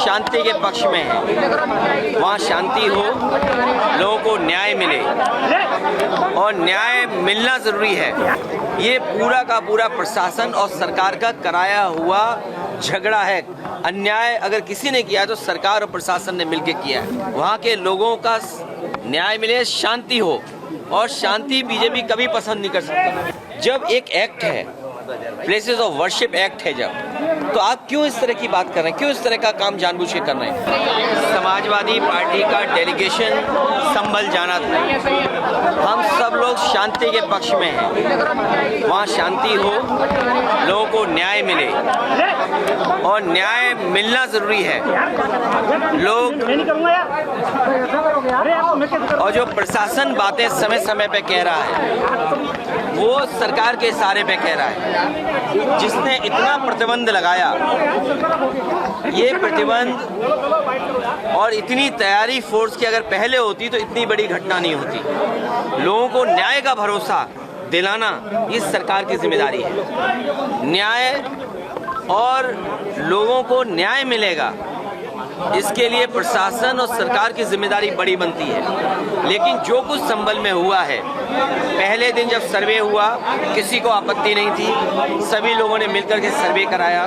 शांति के पक्ष में हैं, वहाँ शांति हो, लोगों को न्याय मिले और न्याय मिलना ज़रूरी है। ये पूरा का पूरा प्रशासन और सरकार का कराया हुआ झगड़ा है। अन्याय अगर किसी ने किया है तो सरकार और प्रशासन ने मिलकर किया है। वहाँ के लोगों का न्याय मिले, शांति हो, और शांति बीजेपी कभी पसंद नहीं कर सकती। जब एक एक्ट है, प्लेसेस ऑफ वर्शिप एक्ट है जब, तो आप क्यों इस तरह की बात कर रहे हैं, क्यों इस तरह का काम जानबूझ के कर रहे हैं? समाजवादी पार्टी का डेलीगेशन संभल जाना था। हम सब लोग शांति के पक्ष में हैं, वहाँ शांति हो, लोगों को न्याय मिले और न्याय मिलना ज़रूरी है। लोग और जो प्रशासन बातें समय समय पे कह रहा है वो सरकार के इशारे पे कह रहा है। जिसने इतना प्रतिबंध लगाया, ये प्रतिबंध और इतनी तैयारी फोर्स की अगर पहले होती तो इतनी बड़ी घटना नहीं होती। लोगों को न्याय का भरोसा दिलाना इस सरकार की जिम्मेदारी है। न्याय और लोगों को न्याय मिलेगा, इसके लिए प्रशासन और सरकार की जिम्मेदारी बड़ी बनती है। लेकिन जो कुछ संभल में हुआ है, पहले दिन जब सर्वे हुआ किसी को आपत्ति नहीं थी, सभी लोगों ने मिलकर के सर्वे कराया।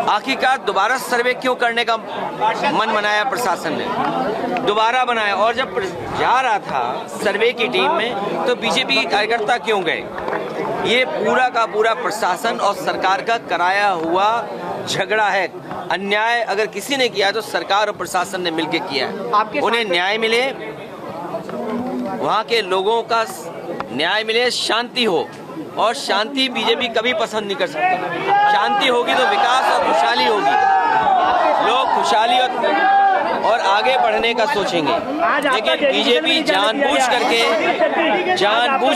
आखिरकार दोबारा सर्वे क्यों करने का मन बनाया प्रशासन ने, दोबारा बनाया। और जब जा रहा था सर्वे की टीम में तो बीजेपी के कार्यकर्ता क्यों गए? ये पूरा का पूरा प्रशासन और सरकार का कराया हुआ झगड़ा है। अन्याय अगर किसी ने किया तो सरकार और प्रशासन ने मिलकर किया है। उन्हें न्याय मिले, वहाँ के लोगों का न्याय मिले, शांति हो, और शांति बीजेपी कभी पसंद नहीं कर सकती। शांति होगी तो विकास और खुशहाली होगी, लोग खुशहाली और आगे बढ़ने का सोचेंगे। लेकिन बीजेपी जानबूझ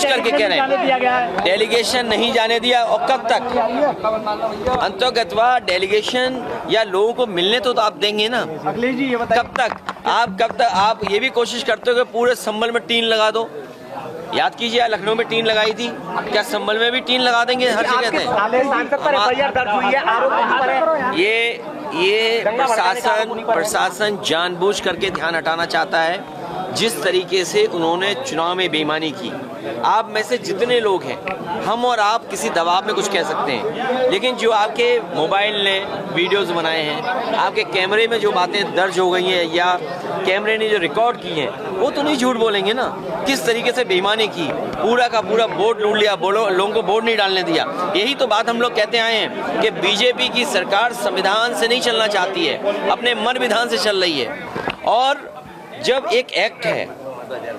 करके कह रहे हैं डेलीगेशन नहीं जाने दिया। और कब तक अंतर्गतवा डेलीगेशन या लोगों को मिलने तो आप देंगे ना? कब तक आप ये भी कोशिश करते हो कि पूरे संभल में टीन लगा दो? याद कीजिए, लखनऊ में टीन लगाई थी, क्या संभल में भी टीन लगा देंगे? हर जगह ये प्रशासन जानबूझ करके ध्यान हटाना चाहता है। जिस तरीके से उन्होंने चुनाव में बेईमानी की, आप में से जितने लोग हैं, हम और आप किसी दबाव में कुछ कह सकते हैं, लेकिन जो आपके मोबाइल ने वीडियोस बनाए हैं, आपके कैमरे में जो बातें दर्ज हो गई हैं या कैमरे ने जो रिकॉर्ड की हैं, वो तो नहीं झूठ बोलेंगे ना। किस तरीके से बेईमानी की, पूरा का पूरा बोर्ड लूट लिया, लोगों को वोट नहीं डालने दिया। यही तो बात हम लोग कहते आए हैं कि बीजेपी की सरकार संविधान से नहीं चलना चाहती है, अपने मन विधान से चल रही है। और जब एक एक्ट है,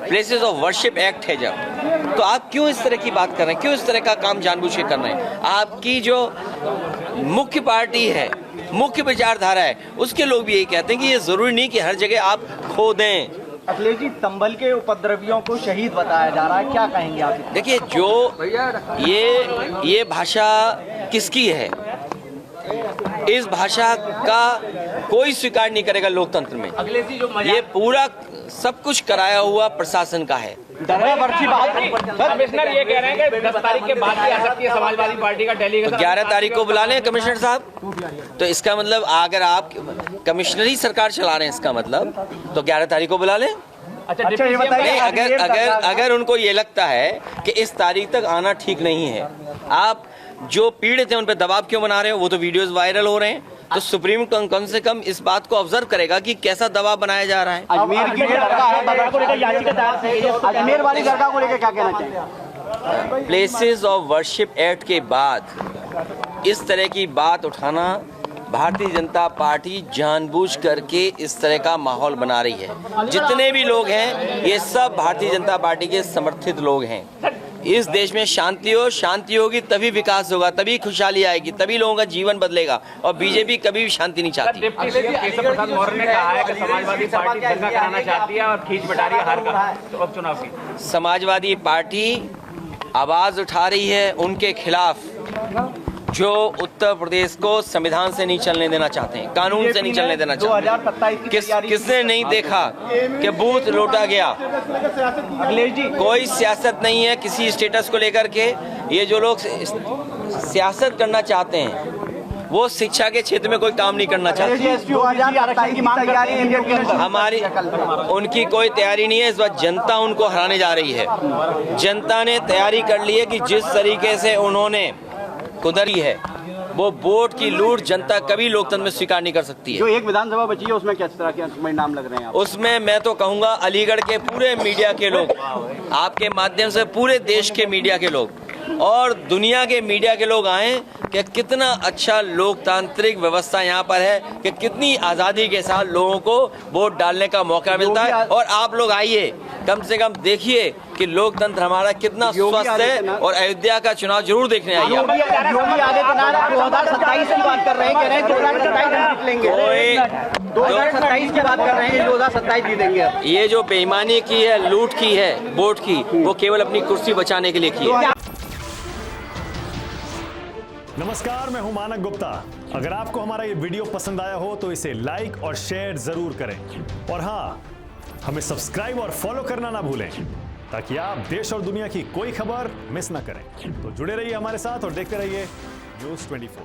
प्लेसेस ऑफ वर्शिप एक्ट है जब, तो आप क्यों इस तरह की बात कर रहे हैं, क्यों इस तरह का काम जानबूझ के कर रहे हैं? आपकी जो मुख्य पार्टी है, मुख्य विचारधारा है, उसके लोग भी यही कहते हैं कि ये जरूरी नहीं कि हर जगह आप खो दें। अखिलेश जी, संभल के उपद्रवियों को शहीद बताया जा रहा है, क्या कहेंगे आप? देखिए, जो ये भाषा किसकी है, इस भाषा का कोई स्वीकार नहीं करेगा लोकतंत्र में। ये पूरा सब कुछ कराया हुआ प्रशासन का है। कमिश्नर ये कह रहे हैं कि 10 तारीख के बाद भी आ सकती है समाजवादी पार्टी का डेलीगेशन। 11 तारीख को बुला लें कमिश्नर साहब। तो इसका मतलब अगर आप कमिश्नर ही सरकार चला रहे हैं, इसका मतलब तो 11 तारीख को बुला लें। अच्छा, ये बताइए, अगर उनको ये लगता है कि इस तारीख तक आना ठीक नहीं है, आप जो पीड़ित हैं उन पर दबाव क्यों बना रहे हो? वो तो वीडियोस वायरल हो रहे हैं, तो सुप्रीम कम से कम इस बात को ऑब्जर्व करेगा कि कैसा दबाव बनाया जा रहा है। अजमेर की दरगाह है, दरगाह को लेकर याचिका दायर, अजमेर वाली दरगाह को लेकर क्या कहना चाहिए? प्लेसेस ऑफ वर्शिप एक्ट के बाद इस तरह की बात उठाना, भारतीय जनता पार्टी जानबूझ करके इस तरह का माहौल बना रही है। जितने भी लोग हैं ये सब भारतीय जनता पार्टी के समर्थित लोग हैं। इस देश में शांति होगी तभी विकास होगा, तभी खुशहाली आएगी, तभी लोगों का जीवन बदलेगा। और बीजेपी कभी भी शांति नहीं चाहती। केशव प्रसाद मौर्य ने कहा है कि समाजवादी पार्टी दंगा कराना चाहती है और खींच बटा रही है हार का उपचुनाव की। समाजवादी पार्टी आवाज उठा रही है उनके खिलाफ जो उत्तर प्रदेश को संविधान से नहीं चलने देना चाहते हैं, कानून से नहीं चलने देना चाहते। किसने नहीं देखा कि बूथ लूटा गया? कोई सियासत नहीं है किसी स्टेटस को लेकर के। ये जो लोग सियासत करना चाहते हैं वो शिक्षा के क्षेत्र में कोई काम नहीं करना चाहते। आरक्षण की मांग कर रही है हमारी उनकी कोई तैयारी नहीं है। इस बार जनता उनको हराने जा रही है। जनता ने तैयारी कर ली है कि जिस तरीके से उन्होंने कुदरी है, वो वोट की लूट जनता कभी लोकतंत्र में स्वीकार नहीं कर सकती है। जो एक विधानसभा बची है उसमें किस तरह के परिणाम लग रहे हैं? उसमें मैं तो कहूंगा अलीगढ़ के पूरे मीडिया के लोग, आपके माध्यम से पूरे देश के मीडिया के लोग और दुनिया के मीडिया के लोग आए कि कितना अच्छा लोकतांत्रिक व्यवस्था यहाँ पर है, कि कितनी आज़ादी के साथ लोगों को वोट डालने का मौका मिलता है। और आप लोग आइए, कम से कम देखिए कि लोकतंत्र हमारा कितना स्वस्थ है। और अयोध्या का चुनाव जरूर देखने आइए। योगी आदित्यनाथ 2027 की बात कर रहे हैं, कह रहे हैं 2027 जीत लेंगे। 2027 की बात कर रहे हैं, 2027 जीतेंगे। ये जो बेईमानी की है, लूट की है वोट की, वो केवल अपनी कुर्सी बचाने के लिए की है। नमस्कार, मैं हूं मानक गुप्ता। अगर आपको हमारा ये वीडियो पसंद आया हो तो इसे लाइक और शेयर जरूर करें। और हाँ, हमें सब्सक्राइब और फॉलो करना ना भूलें ताकि आप देश और दुनिया की कोई खबर मिस ना करें। तो जुड़े रहिए हमारे साथ और देखते रहिए न्यूज़ 24।